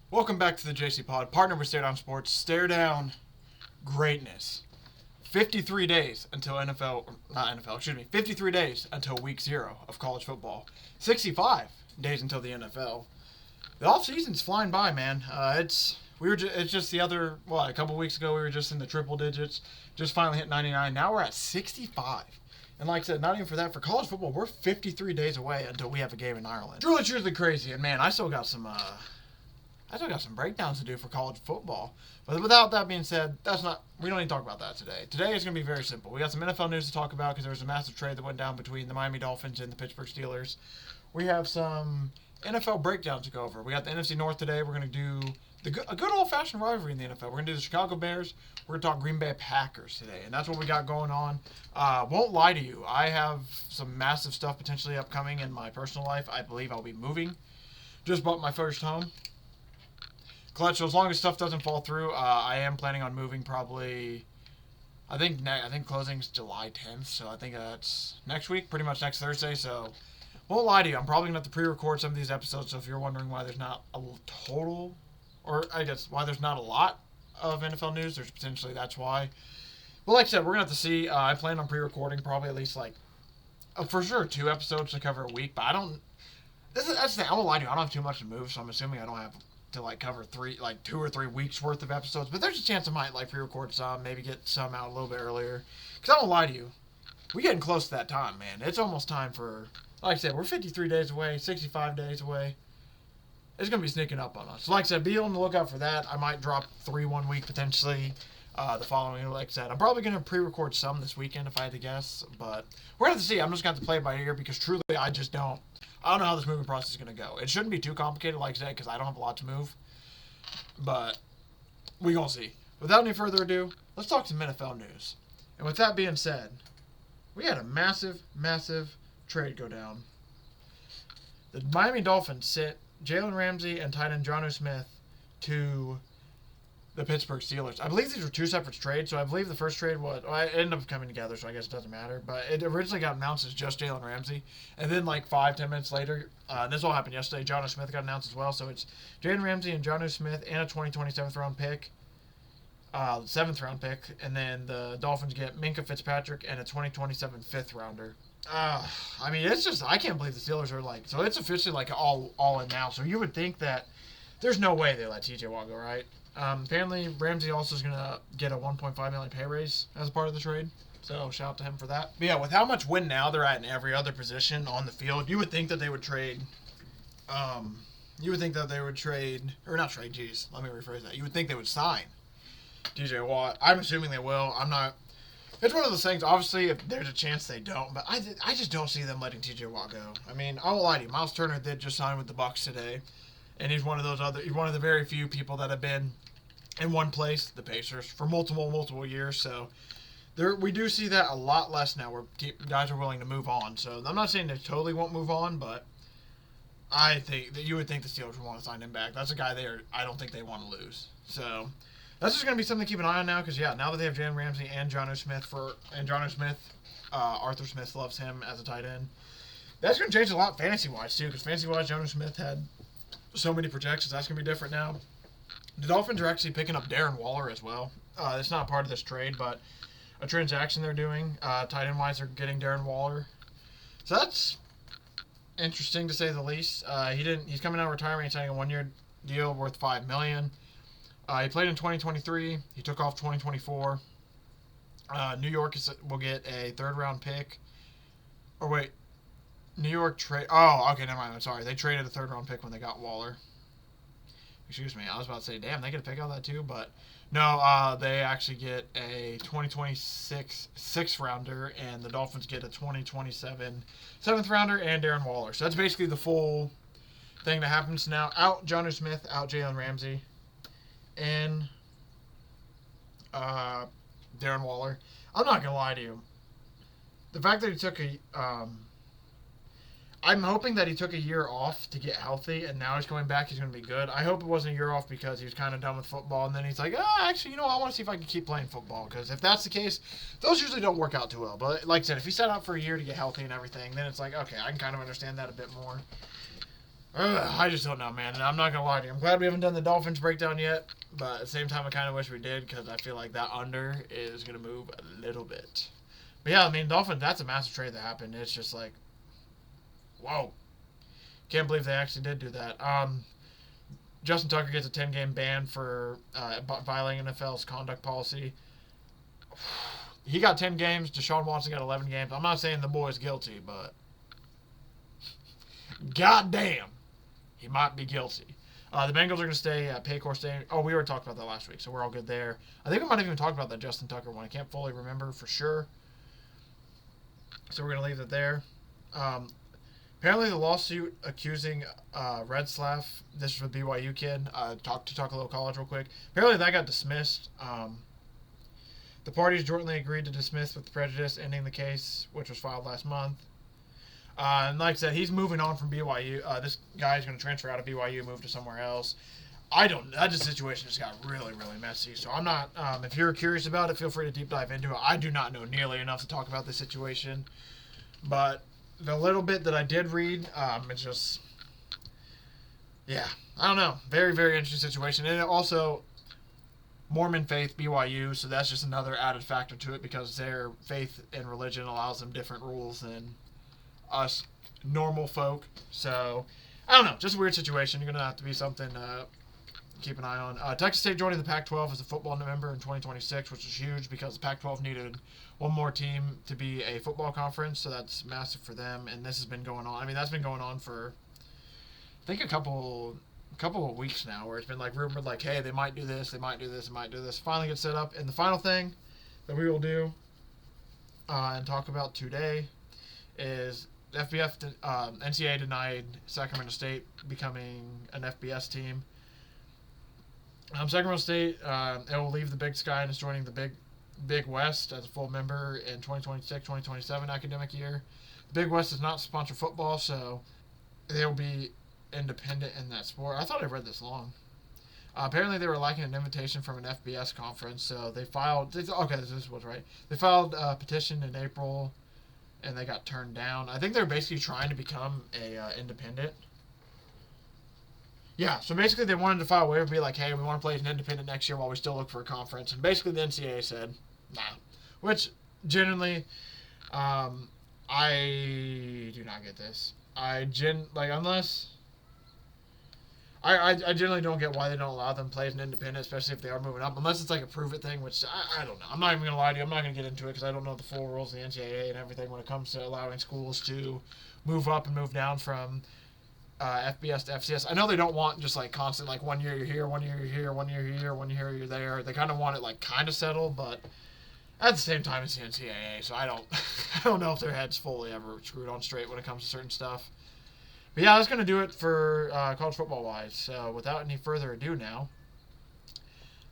Welcome back to the JCPod, partner with Stare Down Sports. Stare Down greatness. 53 days until 53 days until week 0 of college football. 65 days until the NFL. The offseason's flying by, man. It's just a couple weeks ago we were just in the triple digits, just finally hit 99. Now we're at 65. And like I said, not even for that, for college football, we're 53 days away until we have a game in Ireland. Truly crazy. And man, I still got some breakdowns to do for college football. But without that being said, we don't need to talk about that today. Today is going to be very simple. We got some NFL news to talk about because there was a massive trade that went down between the Miami Dolphins and the Pittsburgh Steelers. We have some NFL breakdowns to go over. We got the NFC North today. We're going to do a good old-fashioned rivalry in the NFL. We're going to do the Chicago Bears. We're going to talk Green Bay Packers today. And that's what we got going on. Won't lie to you. I have some massive stuff potentially upcoming in my personal life. I believe I'll be moving. Just bought my first home. Clutch, so as long as stuff doesn't fall through, I am planning on moving probably, I think closing's July 10th, so I think that's next week, pretty much next Thursday, so won't lie to you, I'm probably going to have to pre-record some of these episodes, so if you're wondering why there's not a total, or I guess why there's not a lot of NFL news, there's potentially that's why. But like I said, we're going to have to see. I plan on pre-recording probably at least for sure 2 episodes to cover a week, but I won't lie to you, I don't have too much to move, so I'm assuming I don't have to cover 2 or 3 weeks worth of episodes, but there's a chance I might pre-record some, maybe get some out a little bit earlier. Because I won't lie to you, we're getting close to that time, man. It's almost time for, like I said, we're 53 days away, 65 days away. It's going to be sneaking up on us. So like I said, be on the lookout for that. I might drop 3 1 week potentially. The following, like I said, I'm probably going to pre-record some this weekend if I had to guess, but we're going to have to see. I'm just going to have to play it by ear because truly I don't know how this moving process is going to go. It shouldn't be too complicated, like I said, because I don't have a lot to move. But we're going to see. Without any further ado, let's talk some NFL news. And with that being said, we had a massive trade go down. The Miami Dolphins sent Jalen Ramsey and tight end Jonnu Smith to the Pittsburgh Steelers. I believe these were 2 separate trades, so I believe the first trade it ended up coming together, so I guess it doesn't matter, but it originally got announced as just Jalen Ramsey, and then 5-10 minutes later, this all happened yesterday, Jonnu Smith got announced as well, so it's Jalen Ramsey and Jonnu Smith and a 2020 7th-round pick, 7th-round pick, and then the Dolphins get Minkah Fitzpatrick and a 2027 5th-rounder. I mean, it's just, I can't believe the Steelers are so it's officially all in now, so you would think that there's no way they let TJ Watt go, right? Apparently, Ramsey also is going to get a $1.5 million pay raise as part of the trade. So, shout out to him for that. But yeah, with how much win now they're at in every other position on the field, you would think that they would trade. Or not trade, geez, let me rephrase that. You would think they would sign TJ Watt. I'm assuming they will. It's one of those things, obviously, if there's a chance they don't, but I just don't see them letting TJ Watt go. I mean, I won't lie to you. Miles Turner did just sign with the Bucs today. And he's one of the very few people that have been in one place, the Pacers, for multiple years. So we do see that a lot less now where guys are willing to move on. So I'm not saying they totally won't move on, but I think that you would think the Steelers would want to sign him back. That's a guy I don't think they want to lose. So that's just going to be something to keep an eye on now because, yeah, now that they have Jalen Ramsey and Jonnu Smith, Arthur Smith loves him as a tight end. That's going to change a lot fantasy-wise, too, because fantasy-wise, Jonnu Smith had so many projections. That's going to be different now. The Dolphins are actually picking up Darren Waller as well. It's not part of this trade, but a transaction they're doing. Tight end-wise, they're getting Darren Waller. So that's interesting to say the least. He's coming out of retirement. He's signing a 1-year deal worth $5 million. He played in 2023. He took off 2024. New York will get a 3rd-round pick. Or wait. New York trade. Oh, okay, never mind. I'm sorry. They traded a 3rd-round pick when they got Waller. Excuse me. I was about to say, damn, they get a pick out of that too, but no. They actually get a 2026 6th-rounder, and the Dolphins get a 2027 7th-rounder and Darren Waller. So that's basically the full thing that happens now. Out Jonnu Smith, out Jalen Ramsey, and Darren Waller. I'm not gonna lie to you. The fact that he took I'm hoping that he took a year off to get healthy, and now he's coming back. He's going to be good. I hope it wasn't a year off because he was kind of done with football, and then he's like, actually, I want to see if I can keep playing football. Because if that's the case, those usually don't work out too well. But like I said, if he set out for a year to get healthy and everything, then it's like, okay, I can kind of understand that a bit more. I just don't know, man. And I'm not going to lie to you. I'm glad we haven't done the Dolphins breakdown yet. But at the same time, I kind of wish we did because I feel like that under is going to move a little bit. But yeah, I mean, Dolphins, that's a massive trade that happened. It's just like, whoa. Can't believe they actually did do that. Justin Tucker gets a 10-game ban for violating NFL's conduct policy. He got 10 games. Deshaun Watson got 11 games. I'm not saying the boy's guilty, but goddamn, he might be guilty. The Bengals are going to stay at Paycor Stadium. Oh, we already talked about that last week, so we're all good there. I think we might have even talked about that Justin Tucker one. I can't fully remember for sure. So we're going to leave it there. Apparently, the lawsuit accusing Redslaff, this is a BYU kid, talk a little college real quick. Apparently, that got dismissed. The parties jointly agreed to dismiss with prejudice, ending the case, which was filed last month. And like I said, he's moving on from BYU. This guy is going to transfer out of BYU, move to somewhere else. That just situation just got really, really messy. So I'm not, if you're curious about it, feel free to deep dive into it. I do not know nearly enough to talk about this situation. But the little bit that I did read, it's just, yeah, I don't know. Very, very interesting situation. And it also, Mormon faith, BYU, so that's just another added factor to it because their faith and religion allows them different rules than us normal folk. So, I don't know. Just a weird situation. You're going to have to be something to keep an eye on. Texas State joining the Pac-12 as a football member in 2026, which is huge because the Pac-12 needed one more team to be a football conference, so that's massive for them. And this has been going on. I mean, that's been going on for, I think, a couple of weeks now, where it's been like rumored, like, hey, they might do this, they might do this, they might do this. Finally get set up. And the final thing that we will do and talk about today is NCAA denied Sacramento State becoming an FBS team. Sacramento State, it will leave the Big Sky and is joining the Big West as a full member in 2026-2027 academic year. The Big West does not sponsor football, so they will be independent in that sport. I thought I read this long. Apparently, they were lacking an invitation from an FBS conference, so they filed. Okay, this was right. They filed a petition in April, and they got turned down. I think they're basically trying to become a independent. Yeah, so basically they wanted to file a waiver and be like, hey, we want to play as an independent next year while we still look for a conference. And basically the NCAA said, nah. Which, genuinely, I do not get this. I generally don't get why they don't allow them to play as an independent, especially if they are moving up, unless it's like a prove it thing, which I don't know. I'm not even going to lie to you. I'm not going to get into it because I don't know the full rules of the NCAA and everything when it comes to allowing schools to move up and move down from FBS to FCS. I know they don't want just like constant, like 1 year you're here, 1 year you're here, 1 year you're here, 1 year you're there. They kind of want it like kind of settled, but at the same time it's the NCAA, so I don't know if their head's fully ever screwed on straight when it comes to certain stuff. But yeah, that's going to do it for college football-wise. So without any further ado now,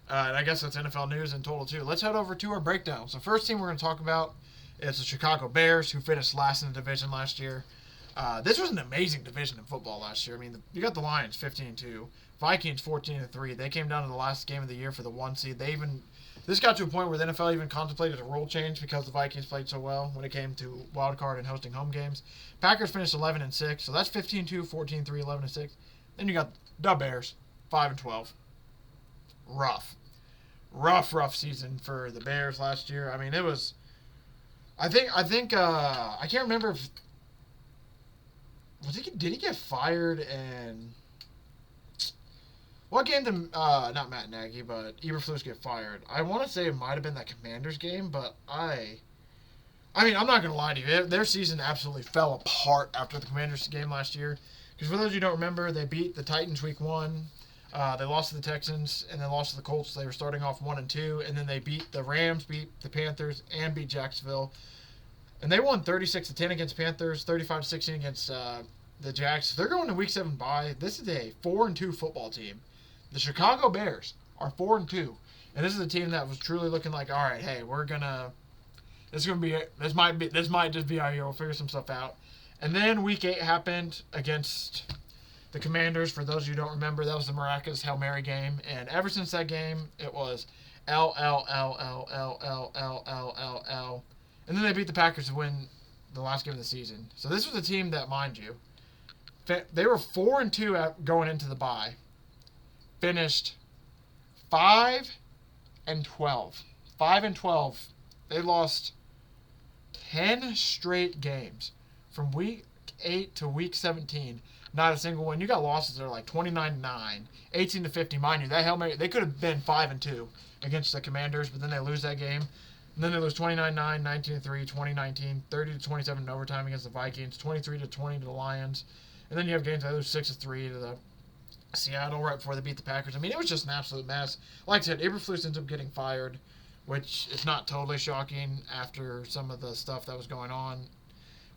and I guess that's NFL news in total too, let's head over to our breakdown. So first team we're going to talk about is the Chicago Bears, who finished last in the division last year. This was an amazing division in football last year. I mean, you got the Lions 15-2, Vikings 14-3. They came down to the last game of the year for the 1 seed. This got to a point where the NFL even contemplated a rule change because the Vikings played so well when it came to wild card and hosting home games. Packers finished 11-6, so that's 15-2, 14-3, 11-6. Then you got the Bears 5-12. Rough season for the Bears last year. I mean, it was. I can't remember if. Did he get fired and what game did not Matt Nagy but Eberflus get fired? I want to say it might have been that Commanders game, but I mean I'm not gonna lie to you, their season absolutely fell apart after the Commanders game last year. Because for those of you who don't remember, they beat the Titans week 1, they lost to the Texans, and then lost to the Colts. They were starting off 1-2, and then they beat the Rams, beat the Panthers, and beat Jacksonville. And they won 36-10 against Panthers, 35-16 against the Jags. They're going to Week 7 bye. This is a 4-2 football team. The Chicago Bears are 4-2, and this is a team that was truly looking like, all right, hey, this might just be our year. We'll figure some stuff out. And then Week 8 happened against the Commanders. For those of you who don't remember, that was the miraculous Hail Mary game, and ever since that game, it was L. And then they beat the Packers to win the last game of the season. So this was a team that, mind you, They were 4-2 going into the bye. Finished 5-12. 5-12. They lost 10 straight games from week 8 to week 17. Not a single win. You got losses that are like 29-9, 18-50. Mind you, that Hail Mary, they could have been 5-2 against the Commanders, but then they lose that game. And then they lose 29-9, 19-3, 2019, 30-27 in overtime against the Vikings, 23-20 to the Lions. And then you have games that lose 6-3 to the Seattle right before they beat the Packers. I mean, it was just an absolute mess. Like I said, Eberflus ends up getting fired, which is not totally shocking after some of the stuff that was going on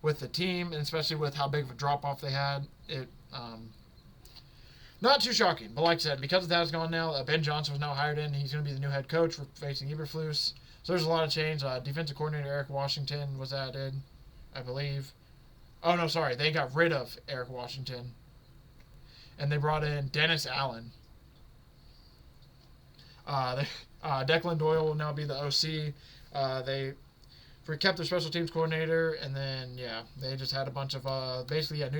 with the team, and especially with how big of a drop-off they had. Not too shocking, but like I said, because that is gone now, Ben Johnson was now hired in. He's going to be the new head coach facing Eberflus. So there's a lot of change. Defensive coordinator Eric Washington was added, I believe. Oh, no, sorry. They got rid of Eric Washington. And they brought in Dennis Allen. Declan Doyle will now be the OC. They kept their special teams coordinator, and then, yeah, they just had a bunch of, new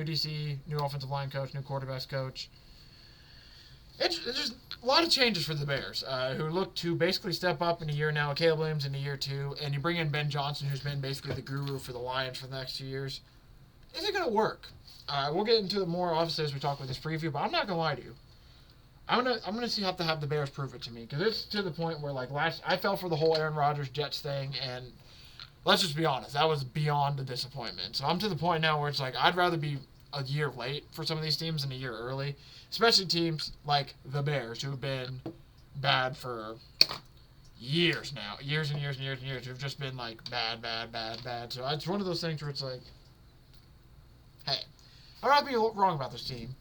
DC, new offensive line coach, new quarterbacks coach. It's just a lot of changes for the Bears, who look to basically step up in a year now. Caleb Williams in a year 2, and you bring in Ben Johnson, who's been basically the guru for the Lions for the next 2 years. Is it going to work? We'll get into it more, obviously, as we talk with this preview, but I'm not going to lie to you. I'm gonna have to have the Bears prove it to me, because it's to the point where, like, I fell for the whole Aaron Rodgers Jets thing, and let's just be honest, that was beyond a disappointment. So I'm to the point now where it's like I'd rather be a year late for some of these teams than a year early, especially teams like the Bears, who have been bad for years now, years and years and years and years, who've just been like bad. So it's one of those things where it's like, hey, I'd rather be wrong about this team.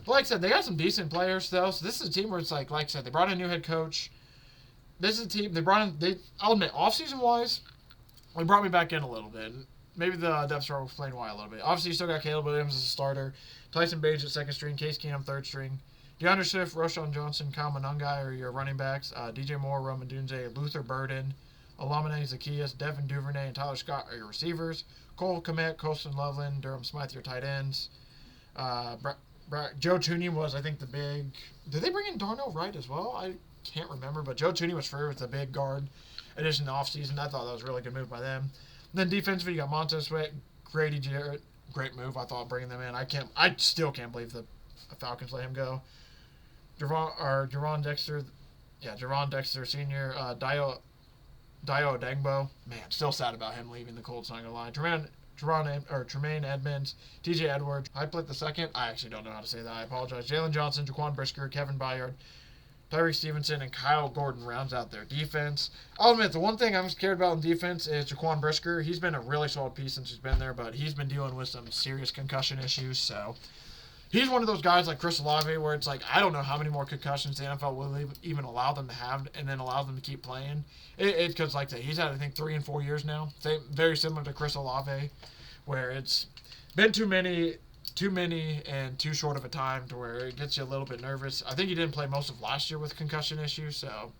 But like I said, they got some decent players though. So this is a team where it's like I said, they brought in a new head coach. This is a team I'll admit, offseason wise, they brought me back in a little bit. Maybe the depth chart will explain why a little bit. Obviously, you still got Caleb Williams as a starter, Tyson Bagent at second string, Case Keenum third string, DeAndre Swift, Roshan Johnson, Kyle Monangai are your running backs. DJ Moore, Roman Dunze, Luther Burden, Olamide Zaccheaus, Devin Duvernay, and Tyler Scott are your receivers. Cole Kmet, Colston Loveland, Durham Smythe your tight ends. Joe Tooney was, I think, the big... Did they bring in Darnell Wright as well? I can't remember, but Joe Tooney was free with the big guard addition in the offseason. I thought that was a really good move by them. And then defensively, you got Montez Sweat, Grady Jarrett. Great move, I thought, bringing them in. I still can't believe the Falcons let him go. Jerron Dexter Sr., Dio Dengbo. Man, still sad about him leaving the Colts, not gonna lie. Tremaine Edmonds, TJ Edwards, Hyplet II. I actually don't know how to say that. I apologize. Jalen Johnson, Jaquan Brisker, Kevin Byard, Tyreek Stevenson, and Kyle Gordon rounds out their defense. I'll admit, the one thing I'm scared about in defense is Jaquan Brisker. He's been a really solid piece since he's been there, but he's been dealing with some serious concussion issues, so he's one of those guys like Chris Olave where it's like, I don't know how many more concussions the NFL will even allow them to have and then allow them to keep playing. It's because, like I say, he's had, I think, 3 and 4 years now. Very similar to Chris Olave, where it's been too many and too short of a time to where it gets you a little bit nervous. I think he didn't play most of last year with concussion issues, so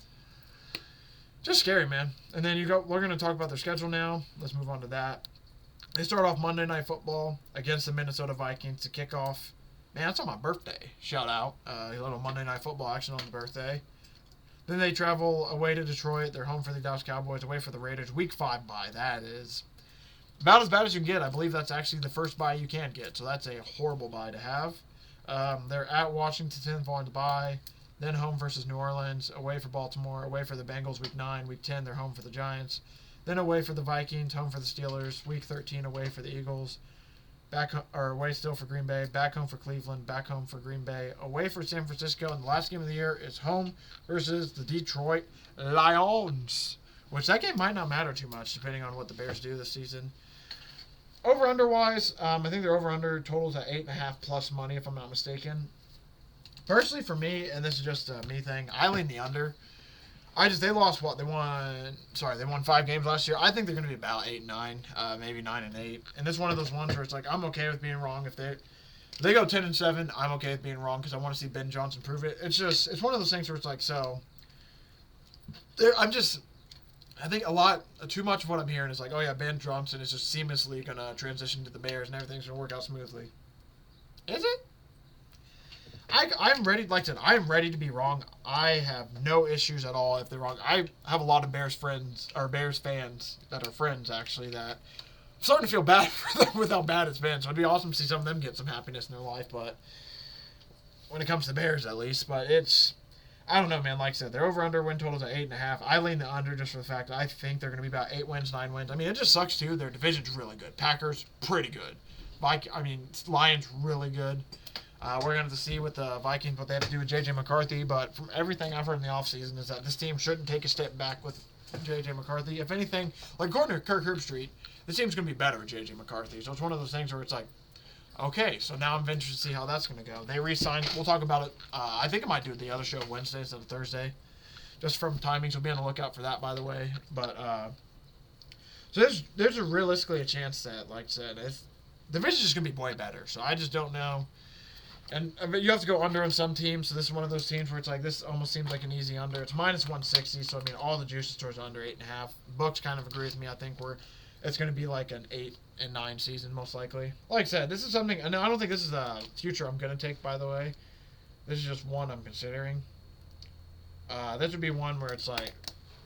just scary, man. And then we're going to talk about their schedule now. Let's move on to that. They start off Monday Night Football against the Minnesota Vikings to kick off. Man, that's on my birthday. Shout out. A little Monday Night Football action on the birthday. Then they travel away to Detroit. They're home for the Dallas Cowboys, away for the Raiders. Week 5 bye. That is about as bad as you can get. I believe that's actually the first bye you can get, so that's a horrible bye to have. They're at Washington following the bye, then home versus New Orleans, away for Baltimore, away for the Bengals week 9, week 10 they're home for the Giants, then away for the Vikings, home for the Steelers, week 13 away for the Eagles, away still for Green Bay, back home for Cleveland, back home for Green Bay, away for San Francisco, and the last game of the year is home versus the Detroit Lions, which that game might not matter too much depending on what the Bears do this season. Over-under-wise, I think their over-under totals at 8.5 plus money, if I'm not mistaken. Personally, for me, and this is just a me thing, I lean the under. They lost what? They won 5 games last year. I think they're going to be about 8-9, maybe 9-8. And this is one of those ones where it's like, I'm okay with being wrong. If they go 10-7, I'm okay with being wrong because I want to see Ben Johnson prove it. It's one of those things where it's like, I think too much of what I'm hearing is like, oh yeah, Ben Johnson is just seamlessly going to transition to the Bears and everything's going to work out smoothly. Is it? I'm ready. Like I said, I'm ready to be wrong. I have no issues at all if they're wrong. I have a lot of Bears friends or Bears fans that are friends actually that I'm starting to feel bad for them with how bad it's been. So it'd be awesome to see some of them get some happiness in their life. But when it comes to Bears, at least, but I don't know, man. Like I said, their over/under win totals at 8.5. I lean the under just for the fact that I think they're going to be about 8 wins, 9 wins. I mean, it just sucks too. Their division's really good. Packers pretty good. Lions really good. We're going to have to see with the Vikings what they have to do with J.J. McCarthy, but from everything I've heard in the offseason is that this team shouldn't take a step back with J.J. McCarthy. If anything, like according to Kirk Herbstreit, this team's going to be better with J.J. McCarthy. So it's one of those things where it's like, okay, so now I'm interested to see how that's going to go. They re-signed. We'll talk about it. I think I might do the other show Wednesday instead of Thursday, just from timing. So be on the lookout for that, by the way. But so there's realistically a chance that, like I said, the division's just going to be way better. So I just don't know. And you have to go under on some teams. So this is one of those teams where it's like this almost seems like an easy under. It's minus 160. So I mean, all the juice is towards under 8.5. Books kind of agree with me. I think it's going to be like an 8-9 season most likely. Like I said, this is something. I don't think this is a future I'm going to take. By the way, this is just one I'm considering. This would be one where it's like,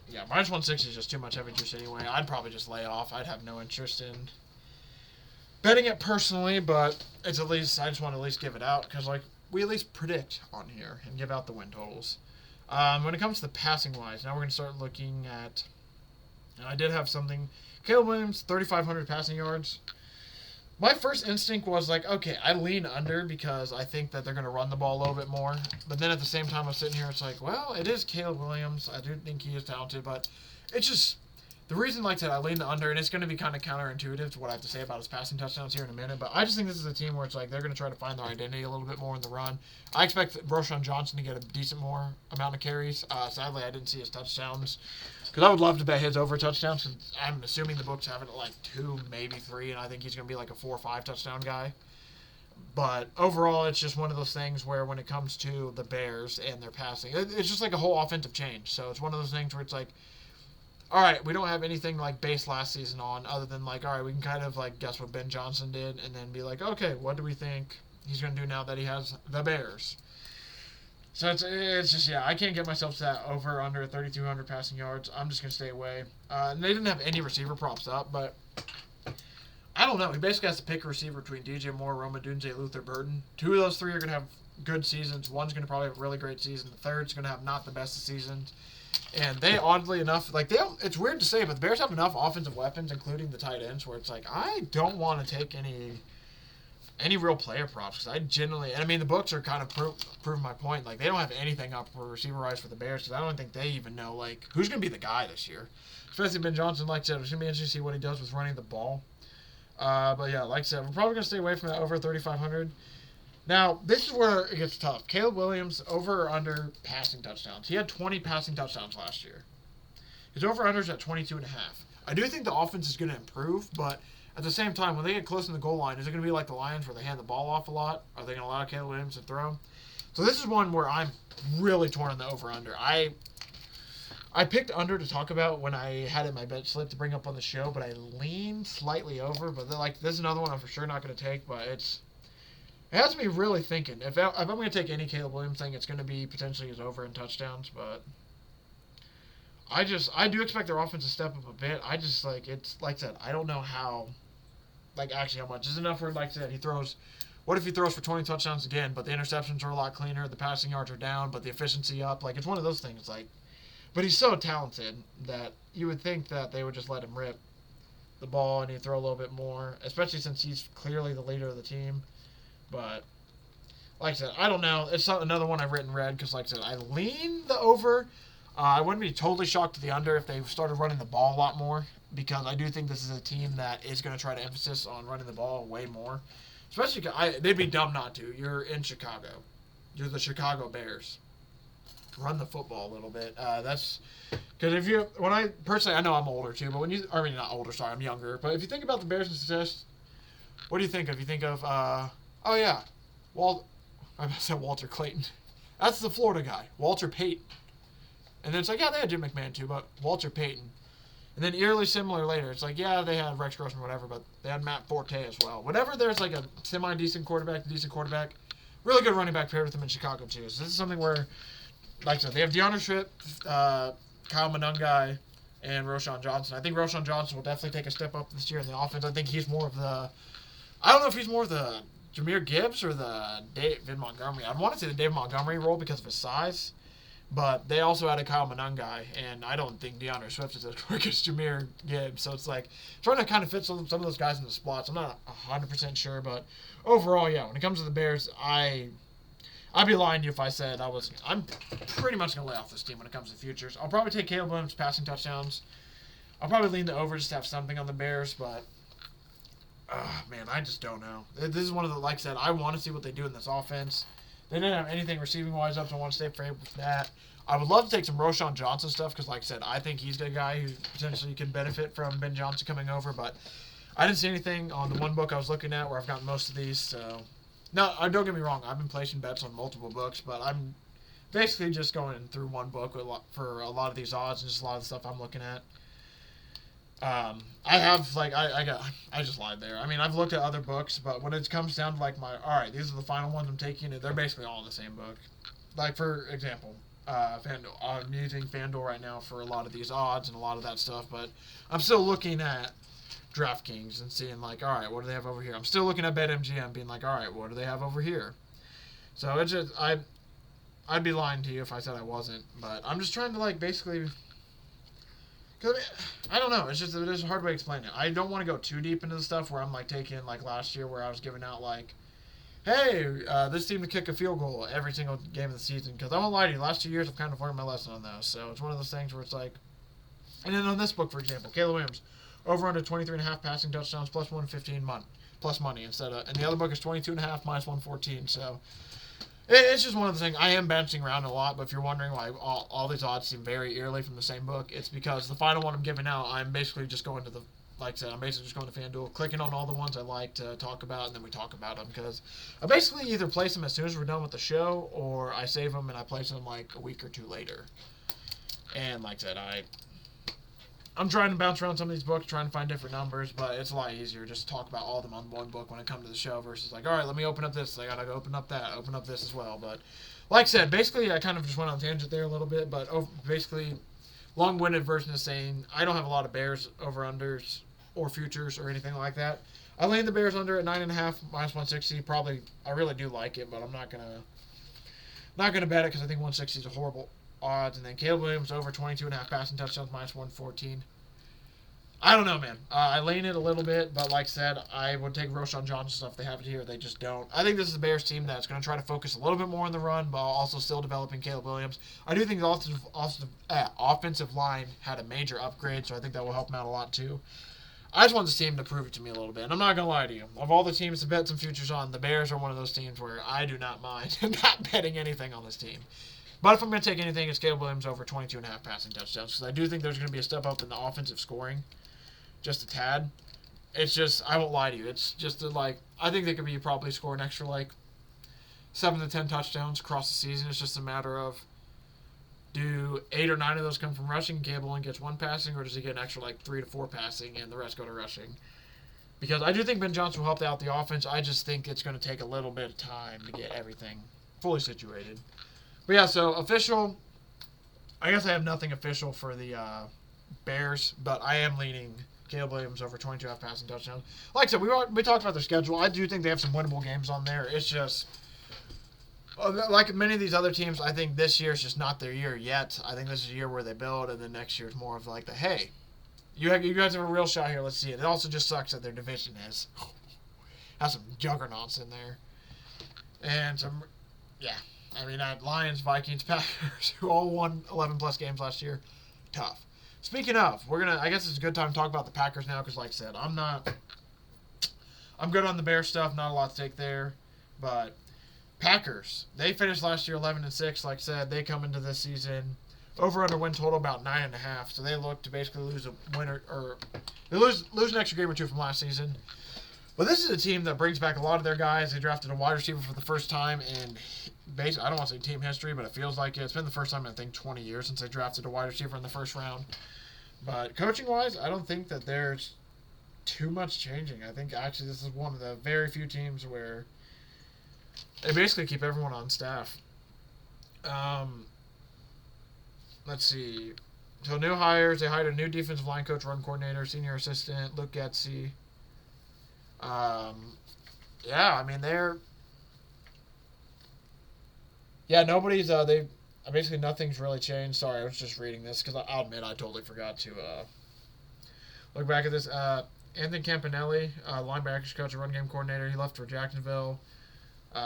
yeah, minus 160 is just too much heavy juice anyway. I'd probably just lay off. I'd have no interest in betting it personally, but it's at least I just want to at least give it out because like we at least predict on here and give out the win totals. When it comes to the passing wise, now we're going to start looking at. And I did have something. Caleb Williams, 3,500 passing yards. My first instinct was like, okay, I lean under because I think that they're going to run the ball a little bit more. But then at the same time, I was sitting here, it's like, well, it is Caleb Williams. I do think he is talented, but it's just the reason, like I said, I lean the under, and it's going to be kind of counterintuitive to what I have to say about his passing touchdowns here in a minute. But I just think this is a team where it's like they're going to try to find their identity a little bit more in the run. I expect Roschon Johnson to get a decent more amount of carries. Sadly, I didn't see his touchdowns. Because I would love to bet his over touchdowns. Cause I'm assuming the books have it at like 2, maybe 3, and I think he's going to be like a 4 or 5 touchdown guy. But overall, it's just one of those things where when it comes to the Bears and their passing, it's just like a whole offensive change. So it's one of those things where it's like, all right, we don't have anything like base last season on other than like, all right, we can kind of like guess what Ben Johnson did and then be like, okay, what do we think he's going to do now that he has the Bears? So it's just, yeah, I can't get myself to that over under 3,200 passing yards. I'm just going to stay away. And they didn't have any receiver props up, but I don't know. He basically has to pick a receiver between DJ Moore, Rome Odunze, Luther Burden. 2 of those 3 are going to have good seasons. One's going to probably have a really great season. The third's going to have not the best of seasons. And they, oddly enough, like it's weird to say, but the Bears have enough offensive weapons, including the tight ends, where it's like, I don't want to take any real player props because I genuinely, and I mean the books are kind of proving my point. Like they don't have anything up for receiver-wise for the Bears because I don't think they even know like who's going to be the guy this year. Especially Ben Johnson, like I said, it's going to be interesting to see what he does with running the ball. But yeah, like I said, we're probably going to stay away from that over 3,500. Now, this is where it gets tough. Caleb Williams, over or under passing touchdowns. He had 20 passing touchdowns last year. His over-under is at 22.5. I do think the offense is going to improve, but at the same time, when they get close to the goal line, is it going to be like the Lions where they hand the ball off a lot? Are they going to allow Caleb Williams to throw? So this is one where I'm really torn on the over-under. I picked under to talk about when I had it in my bet slip to bring up on the show, but I leaned slightly over. But like this is another one I'm for sure not going to take, but it has me really thinking. If I'm going to take any Caleb Williams thing, it's going to be potentially his over in touchdowns. But I do expect their offense to step up a bit. I just it's like I said, I don't know how, actually how much is enough for. Like I said, what if he throws for 20 touchdowns again, but the interceptions are a lot cleaner, the passing yards are down, but the efficiency up. It's one of those things. But he's so talented that you would think that they would just let him rip the ball and he'd throw a little bit more, especially since he's clearly the leader of the team. But like I said, I don't know. It's another one I've written red because, like I said, I lean the over. I wouldn't be totally shocked to the under if they started running the ball a lot more because I do think this is a team that is going to try to emphasis on running the ball way more. Especially, they'd be dumb not to. You're in Chicago. You're the Chicago Bears. Run the football a little bit. That's because I know I'm older too, but not older, sorry, I'm younger. But if you think about the Bears' success, what do you think of? You think of, I said Walter Clayton. That's the Florida guy, Walter Payton. And then it's like, yeah, they had Jim McMahon too, but Walter Payton. And then eerily similar later. It's like, yeah, they had Rex Grossman, whatever, but they had Matt Forte as well. Whenever there's like a semi-decent quarterback, decent quarterback, really good running back paired with them in Chicago too. So this is something where, like I said, they have DeAndre Swift, Kyle Monungai, and Roschon Johnson. I think Roschon Johnson will definitely take a step up this year in the offense. I think he's more of the, I don't know if he's more of the Jahmyr Gibbs or the David Montgomery. I'd want to say the David Montgomery role because of his size. But they also added Kyle Monungai, and I don't think DeAndre Swift is as quick as Jahmyr Gibbs. So it's like trying to kind of fit some of those guys in the spots. I'm not 100% sure, but overall, yeah, when it comes to the Bears, I'd be lying to you if I said I'm pretty much going to lay off this team when it comes to futures. I'll probably take Caleb Williams passing touchdowns. I'll probably lean the over just to have something on the Bears, but man, I just don't know. This is one of the, like I said, I want to see what they do in this offense. They didn't have anything receiving-wise up, so I want to stay afraid with that. I would love to take some Roschon Johnson stuff because, like I said, I think he's the guy who potentially can benefit from Ben Johnson coming over. But I didn't see anything on the one book I was looking at where I've gotten most of these. So, no, don't get me wrong. I've been placing bets on multiple books, but I'm basically just going through one book for a lot of these odds and just a lot of the stuff I'm looking at. I have, like, I just lied there. I mean, I've looked at other books, but when it comes down to, like, alright, these are the final ones I'm taking, they're basically all in the same book. Like, for example, FanDuel. I'm using FanDuel right now for a lot of these odds and a lot of that stuff, but I'm still looking at DraftKings and seeing, like, alright, what do they have over here? I'm still looking at BetMGM being like, alright, what do they have over here? So, it's just, I'd be lying to you if I said I wasn't, but I'm just trying to, like, basically... Cause I don't know. It's just a hard way to explain it. I don't want to go too deep into the stuff where I'm like taking like last year where I was giving out like, hey, this team to kick a field goal every single game of the season. Because I won't lie to you, last 2 years I've kind of learned my lesson on those. So it's one of those things where it's like, and then on this book for example, Caleb Williams over under 23.5 passing touchdowns plus 115 plus money instead of, and the other book is 22.5 minus 114. So. It's just one of the things. I am bouncing around a lot, but if you're wondering why all these odds seem very eerily from the same book, it's because the final one I'm giving out, I'm basically just going to like I said, I'm basically just going to FanDuel, clicking on all the ones I like to talk about, and then we talk about them, because I basically either place them as soon as we're done with the show, or I save them and I place them like a week or two later. And like I said, I'm trying to bounce around some of these books, trying to find different numbers, but it's a lot easier just to talk about all of them on one book when it comes to the show versus like, all right, let me open up this. I got to open up that, open up this as well. But like I said, basically I kind of just went on a tangent there a little bit, but basically long-winded version of saying I don't have a lot of Bears over-unders or futures or anything like that. I lean the Bears under at 9.5 minus 160. Probably, I really do like it, but I'm not gonna bet it because I think 160 is a horrible odds. And then Caleb Williams over 22.5 passing touchdowns minus 114. I don't know, man. I lean it a little bit, but like I said, I would take Roschon Johnson stuff. They have it here. They just don't. I think this is a Bears team that's going to try to focus a little bit more on the run, but also still developing Caleb Williams. I do think the offensive line had a major upgrade, so I think that will help them out a lot too. I just want this team to prove it to me a little bit, and I'm not going to lie to you. Of all the teams to bet some futures on, the Bears are one of those teams where I do not mind not betting anything on this team. But if I'm going to take anything, it's Caleb Williams over 22.5 passing touchdowns, because I do think there's going to be a step up in the offensive scoring. Just a tad. It's just, I won't lie to you. It's just I think they could be probably score an extra 7 to 10 touchdowns across the season. It's just a matter of, do 8 or 9 of those come from rushing? Caleb only gets 1 passing, or does he get an extra 3 to 4 passing and the rest go to rushing? Because I do think Ben Johnson will help out the offense. I just think it's going to take a little bit of time to get everything fully situated. But yeah, so official, I guess I have nothing official for the Bears, but I am leaning Caleb Williams over 22.5 passing touchdowns. Like I said, we talked about their schedule. I do think they have some winnable games on there. It's just, like many of these other teams, I think this year is just not their year yet. I think this is a year where they build, and then next year is more of hey, you guys have a real shot here. Let's see it. It also just sucks that their division has some juggernauts in there. And some, yeah. I mean, Lions, Vikings, Packers, who all won 11-plus games last year. Tough. Speaking of, I guess it's a good time to talk about the Packers now, because like I said, I'm good on the Bears stuff, not a lot to take there, but Packers, they finished last year 11-6, like I said, they come into this season, over-under win total about 9.5, so they look to basically lose a winner, or they lose an extra game or two from last season. But this is a team that brings back a lot of their guys. They drafted a wide receiver for the first time in basically, I don't want to say team history, but it feels like it's been the first time in, I think, 20 years since they drafted a wide receiver in the first round. But coaching-wise, I don't think that there's too much changing. I think actually this is one of the very few teams where they basically keep everyone on staff. Let's see. So new hires. They hired a new defensive line coach, run coordinator, senior assistant, Luke Getzey. Yeah, I mean, nobody's, basically nothing's really changed. Sorry, I was just reading this because I'll admit I totally forgot to look back at this. Anthony Campanelli, linebackers coach and run game coordinator, he left for Jacksonville.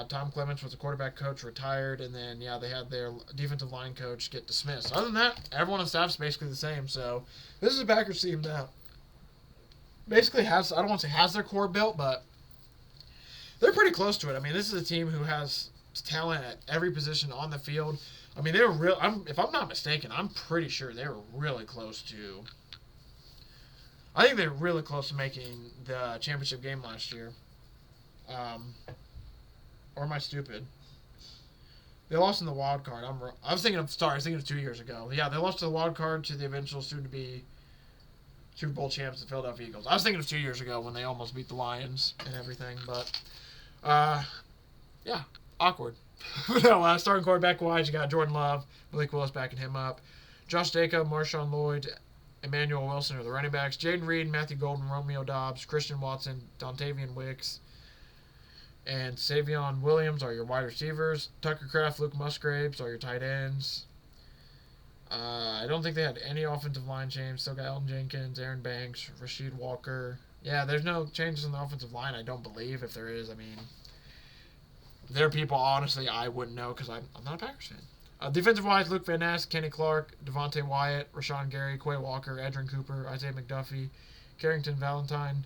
Tom Clements was the quarterback coach, retired, and then, they had their defensive line coach get dismissed. Other than that, everyone on staff is basically the same. So this is a Packers team that basically has, I don't want to say has their core built, but they're pretty close to it. I mean, this is a team who has talent at every position on the field. I mean, they were real. If I'm not mistaken, I'm pretty sure they were really close to. I think they were really close to making the championship game last year. Or am I stupid? They lost in the wild card. I was thinking of 2 years ago. Yeah, they lost to the wild card to the eventual soon-to-be Super Bowl champs, the Philadelphia Eagles. I was thinking of 2 years ago when they almost beat the Lions and everything, but awkward. No, starting quarterback-wise, you got Jordan Love, Malik Willis backing him up. Josh Jacob, Marshawn Lloyd, Emmanuel Wilson are the running backs. Jaden Reed, Matthew Golden, Romeo Dobbs, Christian Watson, Dontavian Wicks, and Savion Williams are your wide receivers. Tucker Kraft, Luke Musgraves are your tight ends. I don't think they had any offensive line change. Still got Elton Jenkins, Aaron Banks, Rasheed Walker. Yeah, there's no changes in the offensive line, I don't believe. If there is, I mean, there are people, honestly, I wouldn't know because I'm not a Packers fan. Defensive-wise, Luke Van Ness, Kenny Clark, Devontae Wyatt, Rashawn Gary, Quay Walker, Edrin Cooper, Isaiah McDuffie, Carrington Valentine,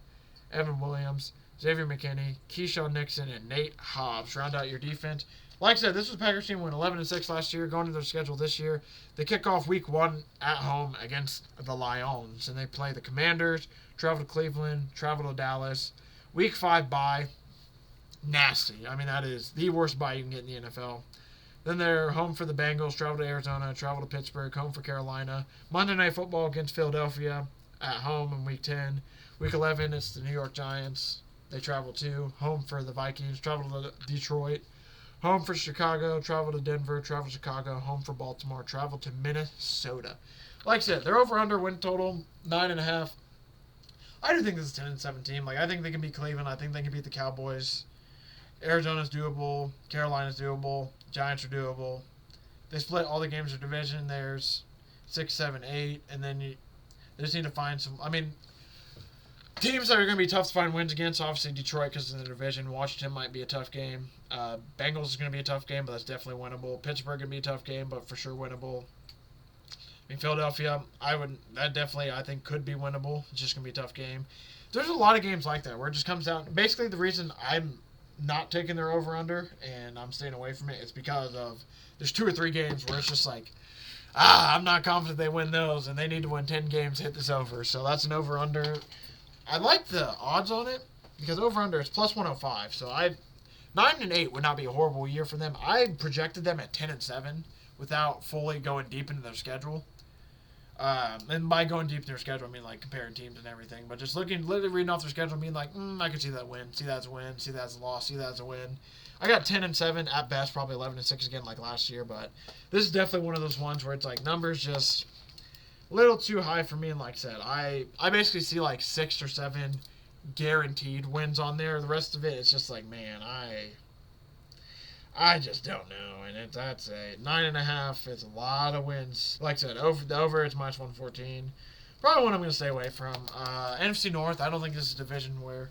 Evan Williams, Xavier McKinney, Keyshawn Nixon, and Nate Hobbs round out your defense. Like I said, this was Packers team went 11-6 last year. Going to their schedule this year, they kick off Week 1 at home against the Lions, and they play the Commanders, travel to Cleveland, travel to Dallas. Week 5 bye, nasty. I mean, that is the worst bye you can get in the NFL. Then they're home for the Bengals, travel to Arizona, travel to Pittsburgh, home for Carolina. Monday Night Football against Philadelphia at home in Week 10. Week 11, it's the New York Giants. They travel to home for the Vikings, travel to Detroit, home for Chicago, travel to Denver, travel to Chicago, home for Baltimore, travel to Minnesota. Like I said, they're over-under win total, 9.5. I do think this is a 10-7 team. Like, I think they can beat Cleveland. I think they can beat the Cowboys. Arizona's doable. Carolina's doable. Giants are doable. They split all the games of division. There's 6, 7, 8, and then they just need to find some. I mean, teams that are going to be tough to find wins against, obviously Detroit because of the division. Washington might be a tough game. Bengals is going to be a tough game, but that's definitely winnable. Pittsburgh going to be a tough game, but for sure winnable. I mean, Philadelphia, I think could be winnable. It's just going to be a tough game. There's a lot of games like that where it just comes down. Basically, the reason I'm not taking their over-under and I'm staying away from it is because of there's 2 or 3 games where it's just like, I'm not confident they win those, and they need to win 10 games to hit this over. So that's an over-under. I like the odds on it because over-under is plus 105. So 9-8 would not be a horrible year for them. I projected them at 10-7 without fully going deep into their schedule. And by going deep in their schedule, I mean like comparing teams and everything. But just literally reading off their schedule and being like, I could see that win, see that as a win, see that as a loss, see that as a win. I got 10-7 at best, probably 11-6 again like last year. But this is definitely one of those ones where it's like numbers just a little too high for me. And like I said, I basically see like 6 or 7 guaranteed wins on there. The rest of it, it's just like, man, I just don't know. And that's a 9.5. It's a lot of wins. Like I said, over it's minus 114. Probably one I'm going to stay away from. NFC North, I don't think this is a division where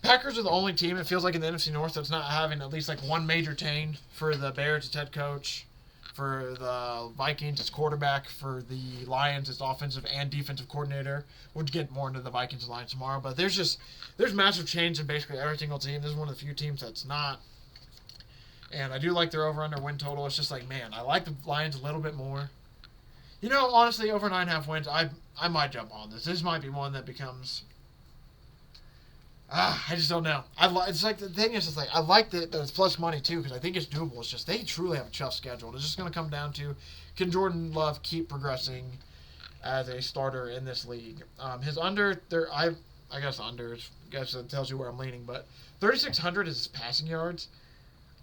Packers are the only team, it feels like, in the NFC North that's not having at least like one major change. For the Bears, it's head coach. For the Vikings, it's quarterback. For the Lions, it's offensive and defensive coordinator. We'll get more into the Vikings and Lions tomorrow. But there's massive change in basically every single team. This is one of the few teams that's not. And I do like their over-under win total. It's just like, man, I like the Lions a little bit more. You know, honestly, over 9.5 wins, I might jump on this. This might be one that becomes... I just don't know. It's like the thing is, it's like I like that it's plus money too because I think it's doable. It's just they truly have a tough schedule. It's just going to come down to can Jordan Love keep progressing as a starter in this league. His under, there, I guess under, I guess it tells you where I'm leaning, but 3,600 is his passing yards.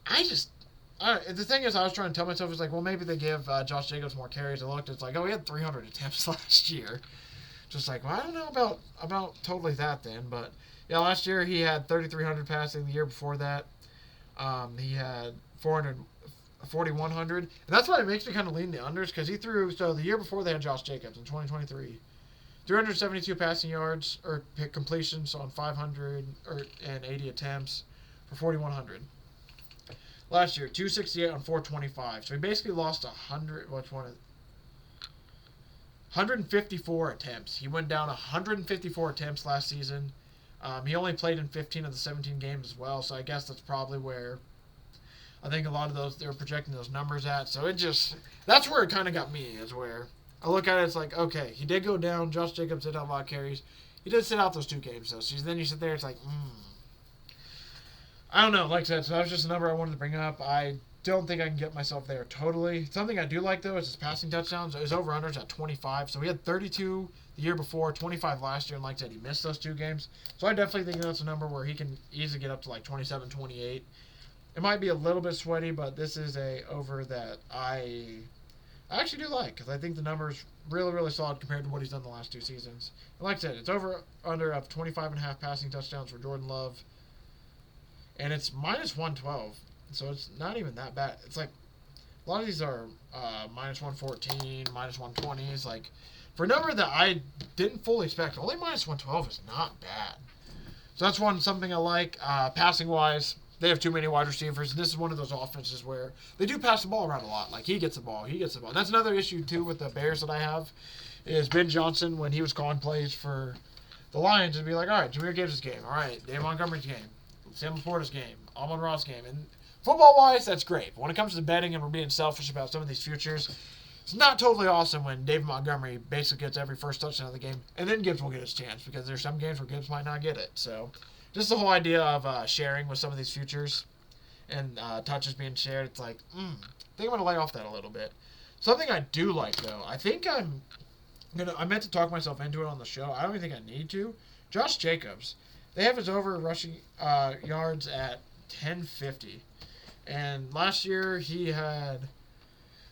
The thing is, I was trying to tell myself, it's like, well, maybe they give Josh Jacobs more carries. I looked, it's like, oh, he had 300 attempts last year. Just like, well, I don't know about totally that then, but yeah, last year he had 3,300 passing. The year before that, he had 4,100. And that's why it makes me kind of lean the unders, because he threw, so the year before they had Josh Jacobs in 2023. 372 passing yards, or completions on 580 attempts for 4,100. Last year, 268 on 425. So he basically lost 154 attempts. He went down 154 attempts last season. He only played in 15 of the 17 games as well, so I guess that's probably where I think a lot of those, they're projecting those numbers at. So that's where it kind of got me, is where I look at it, it's like, okay, he did go down. Josh Jacobs did have a lot of carries. He did sit out those 2 games, though. So then you sit there, it's like, I don't know. Like I said, so that was just a number I wanted to bring up. I don't think I can get myself there totally. Something I do like, though, is his passing touchdowns. His over-unders at 25. So he had 32 the year before, 25 last year, and like I said, he missed those 2 games. So I definitely think that's a number where he can easily get up to like 27, 28. It might be a little bit sweaty, but this is a over that I actually do like, because I think the number's really, really solid compared to what he's done the last 2 seasons. And like I said, it's over-under of 25.5 passing touchdowns for Jordan Love. And it's minus 112, so it's not even that bad. It's like, a lot of these are minus 114, minus 120. It's like, for a number that I didn't fully expect, only minus 112 is not bad. So that's something I like. Passing-wise, they have too many wide receivers. This is one of those offenses where they do pass the ball around a lot. Like, he gets the ball. And that's another issue, too, with the Bears that I have, is Ben Johnson, when he was calling plays for the Lions, would be like, all right, Jameer Gibbs' game. All right, Dave Montgomery's game. Sam Laporta's game, Amon-Ra's game. And football-wise, that's great. But when it comes to betting and we're being selfish about some of these futures, it's not totally awesome when David Montgomery basically gets every first touchdown of the game, and then Gibbs will get his chance, because there's some games where Gibbs might not get it. So just the whole idea of sharing with some of these futures and touches being shared, it's like, I think I'm going to lay off that a little bit. Something I do like, though, I think I meant to talk myself into it on the show. I don't even think I need to. Josh Jacobs. They have his over rushing yards at 1050. And last year he had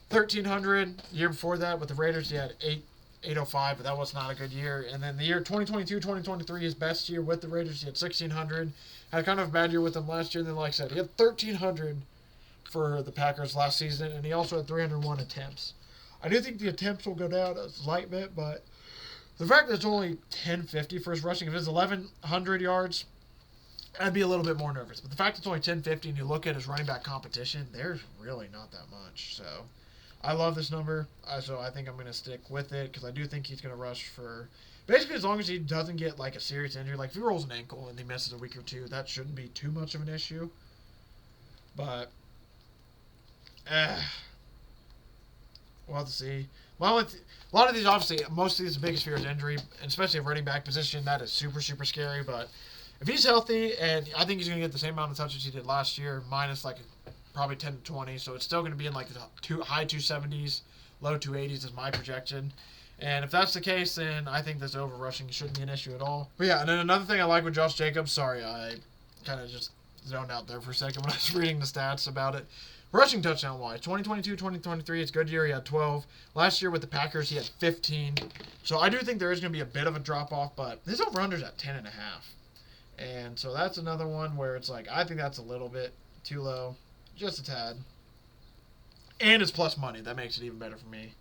1,300. The year before that with the Raiders he had 805, but that was not a good year. And then the year 2022-2023, his best year with the Raiders, he had 1,600. Had kind of a bad year with them last year. And then, like I said, he had 1,300 for the Packers last season. And he also had 301 attempts. I do think the attempts will go down a slight bit, but the fact that it's only 1050 for his rushing, if it's 1,100 yards, I'd be a little bit more nervous. But the fact it's only 1050 and you look at his running back competition, there's really not that much. So I love this number. So I think I'm going to stick with it, because I do think he's going to rush for basically as long as he doesn't get like a serious injury. Like if he rolls an ankle and he misses a week or 2, that shouldn't be too much of an issue. But we'll have to see. Well, a lot of these, obviously, most of these, the biggest fear is injury, and especially a running back position. That is super, super scary. But if he's healthy, and I think he's going to get the same amount of touches he did last year, minus like probably 10 to 20, so it's still going to be in like the high 270s, low 280s is my projection. And if that's the case, then I think this over rushing shouldn't be an issue at all. But yeah, and then another thing I like with Josh Jacobs, sorry, I kind of just zoned out there for a second when I was reading the stats about it. Rushing touchdown-wise, 2022-2023, it's a good year. He had 12. Last year with the Packers, he had 15. So I do think there is going to be a bit of a drop-off, but his over-under's at 10.5. And so that's another one where it's like, I think that's a little bit too low, just a tad. And it's plus money. That makes it even better for me.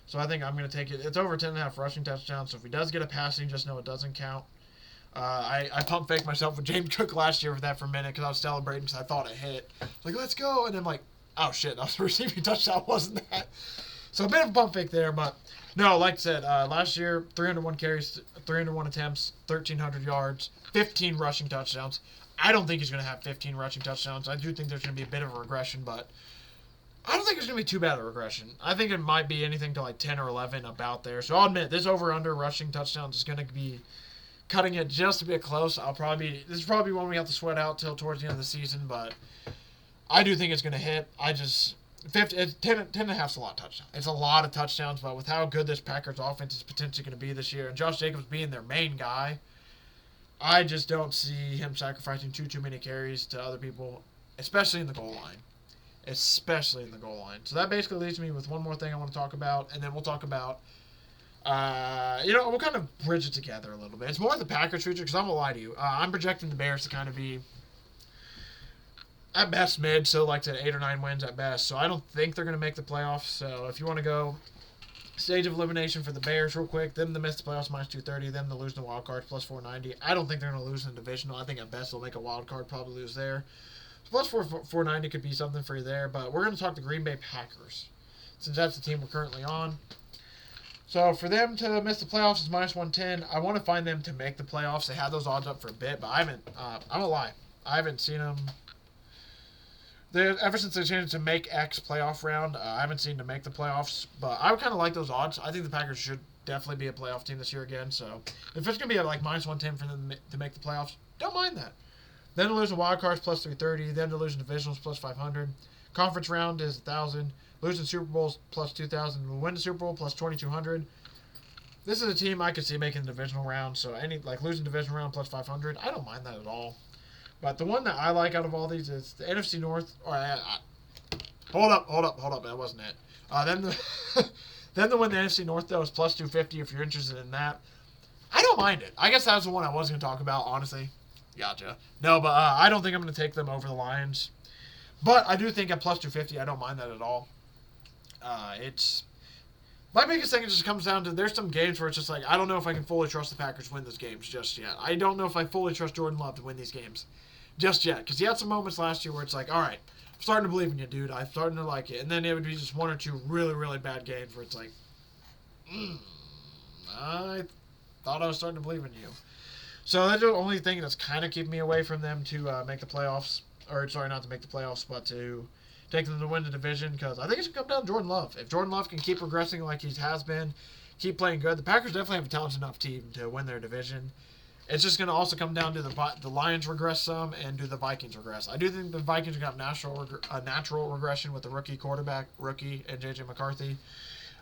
So I think I'm going to take it. It's over 10.5 rushing touchdowns, so if he does get a passing, just know it doesn't count. I pump faked myself with James Cook last year for that for a minute because I was celebrating because I thought it hit. Like, let's go. And then like, oh shit, that was a receiving touchdown, wasn't that? So a bit of a pump fake there, but no, like I said, last year, 301 carries, 301 attempts, 1,300 yards, 15 rushing touchdowns. I don't think he's going to have 15 rushing touchdowns. I do think there's going to be a bit of a regression, but I don't think it's going to be too bad a regression. I think it might be anything to like 10 or 11 about there. So I'll admit, this over-under rushing touchdowns is going to be cutting it just a bit close. This is probably one we have to sweat out till towards the end of the season, but I do think it's going to hit. 10 and a half is a lot of touchdowns. It's a lot of touchdowns, but with how good this Packers offense is potentially going to be this year, and Josh Jacobs being their main guy, I just don't see him sacrificing too many carries to other people, especially in the goal line. So that basically leaves me with one more thing I want to talk about, and then we'll talk about, we'll kind of bridge it together a little bit. It's more the Packers future, because I'm going to lie to you. I'm projecting the Bears to kind of be, at best, mid, so like to 8 or 9 wins at best. So I don't think they're going to make the playoffs. So if you want to go stage of elimination for the Bears real quick, them to miss the playoffs minus 230, them to lose in the wild card plus 490. I don't think they're going to lose in the divisional. I think at best they'll make a wild card, probably lose there. So plus 490 could be something for you there. But we're going to talk the Green Bay Packers, since that's the team we're currently on. So for them to miss the playoffs is minus 110. I want to find them to make the playoffs. They had those odds up for a bit, but I haven't. I'm gonna lie, I haven't seen them. Ever since they changed to make X playoff round, I haven't seen them make the playoffs. But I would kind of like those odds. I think the Packers should definitely be a playoff team this year again. So if it's gonna be at like minus 110 for them to make the playoffs, don't mind that. Then to lose in wild cards plus 330. Then to lose in divisionals plus 500. Conference round is 1,000. Losing Super Bowls plus 2,000. We'll win the Super Bowl plus 2,200. This is a team I could see making the divisional round. So losing divisional round plus 500, I don't mind that at all. But the one that I like out of all these is the NFC North. Hold up. That wasn't it. Then to win the NFC North, though, is plus 250 if you're interested in that. I don't mind it. I guess that was the one I was going to talk about, honestly. Gotcha. No, but I don't think I'm going to take them over the Lions. But I do think at plus 250, I don't mind that at all. My biggest thing just comes down to there's some games where it's just like, I don't know if I can fully trust the Packers to win those games just yet. I don't know if I fully trust Jordan Love to win these games just yet. Because he had some moments last year where it's like, all right, I'm starting to believe in you, dude. I'm starting to like it. And then it would be just one or two really, really bad games where it's like, I thought I was starting to believe in you. So that's the only thing that's kind of keeping me away from them to make the playoffs. Or, sorry, not to make the playoffs, but to take them to win the division, because I think it should come down to Jordan Love. If Jordan Love can keep progressing like he has been, keep playing good, the Packers definitely have a talented enough team to win their division. It's just going to also come down to the Lions regress some, and do the Vikings regress. I do think the Vikings are going to have a natural regression with the rookie and J.J. McCarthy.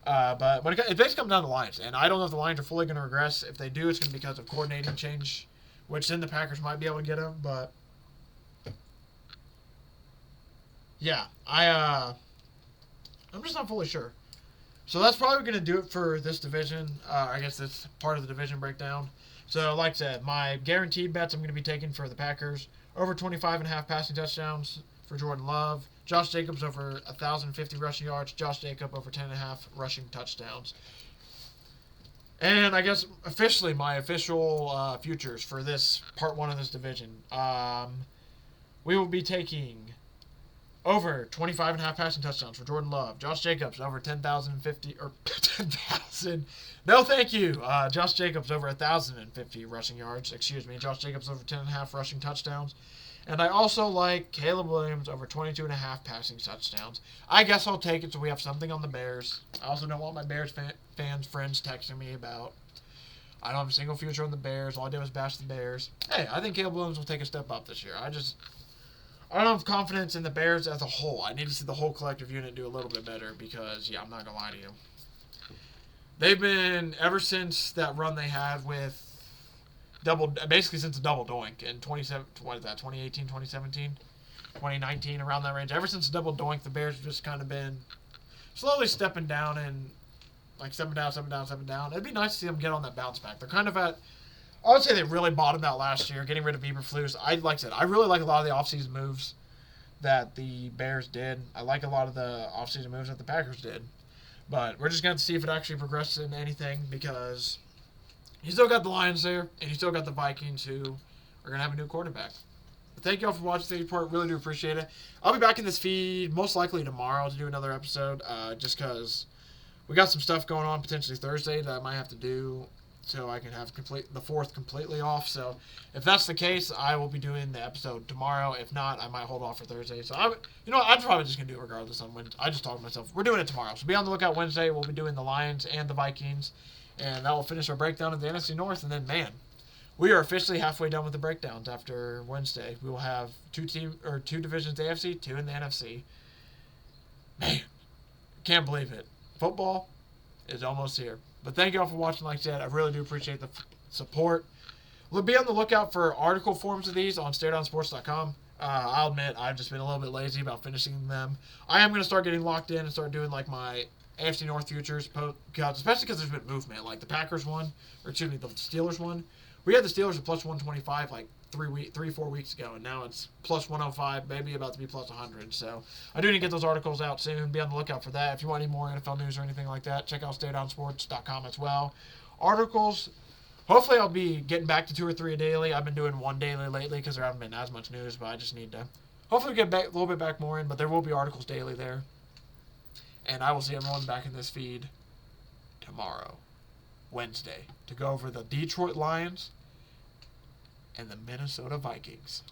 But when it basically comes down to the Lions, and I don't know if the Lions are fully going to regress. If they do, it's going to be because of coordinating change, which then the Packers might be able to get them, but yeah, I'm just not fully sure. So that's probably going to do it for this division. I guess that's part of the division breakdown. So like I said, my guaranteed bets I'm going to be taking for the Packers, over 25.5 passing touchdowns for Jordan Love. Josh Jacobs over 1,050 rushing yards. Josh Jacobs over 10.5 rushing touchdowns. And I guess officially my official futures for this part 1 of this division. We will be taking over 25.5 passing touchdowns for Jordan Love. Josh Jacobs over 10,050 or 10,000. No, thank you. Josh Jacobs over 1,050 rushing yards. Excuse me. Josh Jacobs over 10.5 rushing touchdowns. And I also like Caleb Williams over 22.5 passing touchdowns. I guess I'll take it so we have something on the Bears. I also don't want my Bears friends texting me about, I don't have a single future on the Bears. All I did was bash the Bears. Hey, I think Caleb Williams will take a step up this year. I don't have confidence in the Bears as a whole. I need to see the whole collective unit do a little bit better because, yeah, I'm not going to lie to you. They've been, ever since that run they had with basically since the double doink in 2018, 2017, 2019, around that range. Ever since the double doink, the Bears have just kind of been slowly stepping down and like stepping down. It'd be nice to see them get on that bounce back. They're kind of at, I would say they really bottomed out last year, getting rid of Eberflus. Like I said, I really like a lot of the offseason moves that the Bears did. I like a lot of the offseason moves that the Packers did. But we're just going to see if it actually progresses into anything because you still got the Lions there, and you still got the Vikings who are going to have a new quarterback. But thank you all for watching the report. Really do appreciate it. I'll be back in this feed most likely tomorrow to do another episode just because we got some stuff going on potentially Thursday that I might have to do so I can have the 4th completely off. So if that's the case, I will be doing the episode tomorrow. If not, I might hold off for Thursday. So I'm probably just going to do it regardless on Wednesday. I just talked to myself. We're doing it tomorrow. So be on the lookout Wednesday. We'll be doing the Lions and the Vikings. And that will finish our breakdown of the NFC North. And then, man, we are officially halfway done with the breakdowns after Wednesday. We will have two divisions in the AFC, 2 in the NFC. Man, can't believe it. Football is almost here. But thank you all for watching. Like I said, I really do appreciate the support. We'll be on the lookout for article forms of these on staredownsports.com. I'll admit I've just been a little bit lazy about finishing them. I am going to start getting locked in and start doing like my NFC North futures, especially because there's been movement. Like the Packers one, or excuse me, the Steelers one. We had the Steelers at plus 125 like 4 weeks ago, and now it's plus 105, maybe about to be plus 100. So I do need to get those articles out soon. Be on the lookout for that. If you want any more NFL news or anything like that, check out staredownsports.com as well. Articles. Hopefully I'll be getting back to 2 or 3 a daily. I've been doing 1 daily lately because there haven't been as much news, but I just need to hopefully get back, a little bit back more in, but there will be articles daily there. And I will see everyone back in this feed tomorrow, Wednesday, to go over the Detroit Lions and the Minnesota Vikings.